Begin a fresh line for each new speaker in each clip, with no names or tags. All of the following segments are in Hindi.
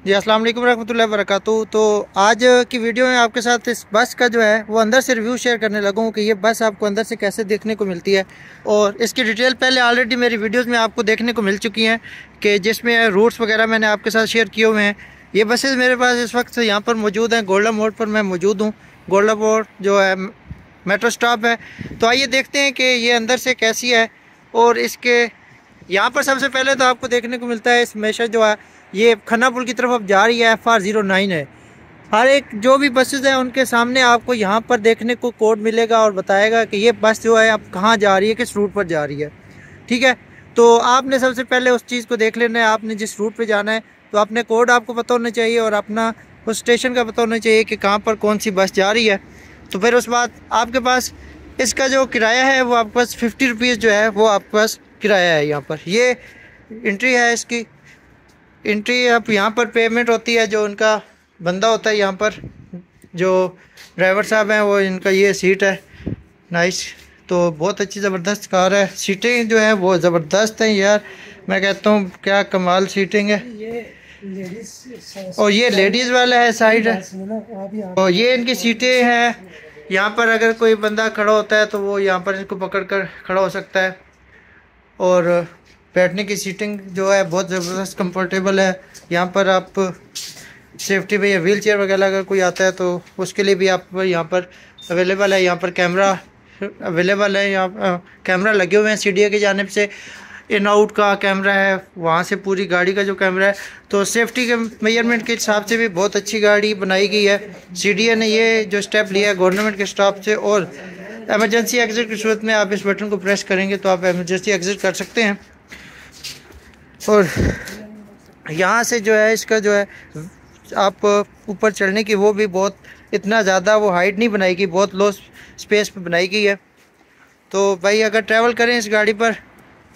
जी अस्सलाम वालेकुम रहमतुल्लाहि व बरकातुहू। तो आज की वीडियो में आपके साथ इस बस का जो है वो अंदर से रिव्यू शेयर करने लगा हूँ कि ये बस आपको अंदर से कैसे देखने को मिलती है। और इसकी डिटेल पहले ऑलरेडी मेरी वीडियोस में आपको देखने को मिल चुकी हैं कि जिसमें रूट्स वगैरह मैंने आपके साथ शेयर किए हुए हैं। ये बसेज़ मेरे पास इस वक्त यहाँ पर मौजूद हैं। गोल्डन मोड़ पर मैं मौजूद हूँ। गोल्डन मोड़ जो है मेट्रो स्टॉप है। तो आइए देखते हैं कि ये अंदर से कैसी है। और इसके यहाँ पर सबसे पहले तो आपको देखने को मिलता है इस हमेशा जो है ये खन्ना पुल की तरफ अब जा रही है। FR09 है। हर एक जो भी बसेज हैं उनके सामने आपको यहाँ पर देखने को कोड मिलेगा और बताएगा कि ये बस जो है अब कहाँ जा रही है, किस रूट पर जा रही है। ठीक है, तो आपने सबसे पहले उस चीज़ को देख लेना है। आपने जिस रूट पे जाना है तो अपने कोड आपको पता होना चाहिए और अपना उस स्टेशन का पता होना चाहिए कि कहाँ पर कौन सी बस जा रही है। तो फिर उस बाद आपके पास इसका जो किराया है वो आपके पास 50 रुपीज़ जो है वो आपके पास किराया है। यहाँ पर ये एंट्री है। इसकी एंट्री अब यहाँ पर पेमेंट होती है। जो उनका बंदा होता है यहाँ पर, जो ड्राइवर साहब हैं, वो इनका ये सीट है। नाइस। तो बहुत अच्छी ज़बरदस्त कार है। सीटिंग जो है वो ज़बरदस्त है यार। मैं कहता हूँ क्या कमाल सीटिंग है। और ये लेडीज़ वाला है साइड है। और ये इनकी सीटें हैं। यहाँ पर अगर कोई बंदा खड़ा होता है तो वो यहाँ पर इसको पकड़ कर खड़ा हो सकता है। और बैठने की सीटिंग जो है बहुत ज़बरदस्त कंफर्टेबल है। यहाँ पर आप सेफ्टी में या व्हील चेयर वगैरह अगर कोई आता है तो उसके लिए भी आप यहाँ पर अवेलेबल है। यहाँ पर कैमरा अवेलेबल है। यहाँ कैमरा लगे हुए हैं। सीडीए की जानिब से इन आउट का कैमरा है, वहाँ से पूरी गाड़ी का जो कैमरा है। तो सेफ्टी के मेजरमेंट के हिसाब से भी बहुत अच्छी गाड़ी बनाई गई है। सीडीए ने ये जो स्टेप लिया है गवर्नमेंट के स्टाफ से। और एमरजेंसी एग्जिट की सूरत में आप इस बटन को प्रेस करेंगे तो आप एमरजेंसी एग्जिट कर सकते हैं। और यहाँ से जो है इसका जो है आप ऊपर चढ़ने की वो भी बहुत इतना ज़्यादा वो हाइट नहीं बनाई गई, बहुत लो स्पेस पे बनाई गई है। तो भाई अगर ट्रैवल करें इस गाड़ी पर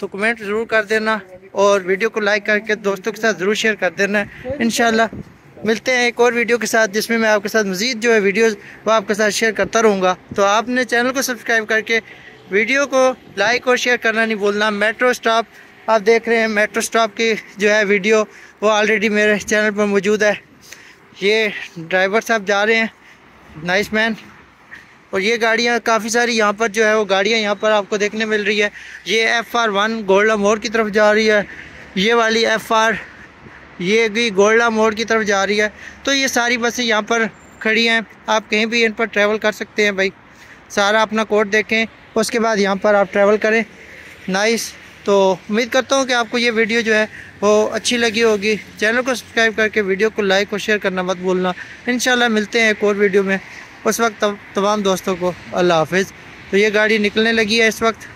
तो कमेंट ज़रूर कर देना और वीडियो को लाइक करके दोस्तों के साथ ज़रूर शेयर कर देना। इंशाल्लाह मिलते हैं एक और वीडियो के साथ जिसमें मैं आपके साथ मज़ीद जो है वीडियोज़ वो आपके साथ शेयर करता रहूँगा। तो आपने चैनल को सब्सक्राइब करके वीडियो को लाइक और शेयर करना नहीं भूलना। मेट्रो स्टॉप आप देख रहे हैं। मेट्रो स्टॉप की जो है वीडियो वो ऑलरेडी मेरे चैनल पर मौजूद है। ये ड्राइवर साहब जा रहे हैं, नाइस मैन। और ये गाड़ियाँ काफ़ी सारी यहाँ पर जो है वो गाड़ियाँ यहाँ पर आपको देखने मिल रही है। ये FR1 गोल्डा मोड़ की तरफ जा रही है। ये वाली FR ये भी गोल्डा मोड़ की तरफ जा रही है। तो ये सारी बसें यहाँ पर खड़ी हैं। आप कहीं भी इन पर ट्रैवल कर सकते हैं भाई। सारा अपना कोड देखें उसके बाद यहाँ पर आप ट्रैवल करें। नाइस। तो उम्मीद करता हूँ कि आपको ये वीडियो जो है वो अच्छी लगी होगी। चैनल को सब्सक्राइब करके वीडियो को लाइक और शेयर करना मत भूलना। इंशाल्लाह मिलते हैं एक और वीडियो में। उस वक्त तमाम दोस्तों को अल्लाह हाफिज़। तो ये गाड़ी निकलने लगी है इस वक्त।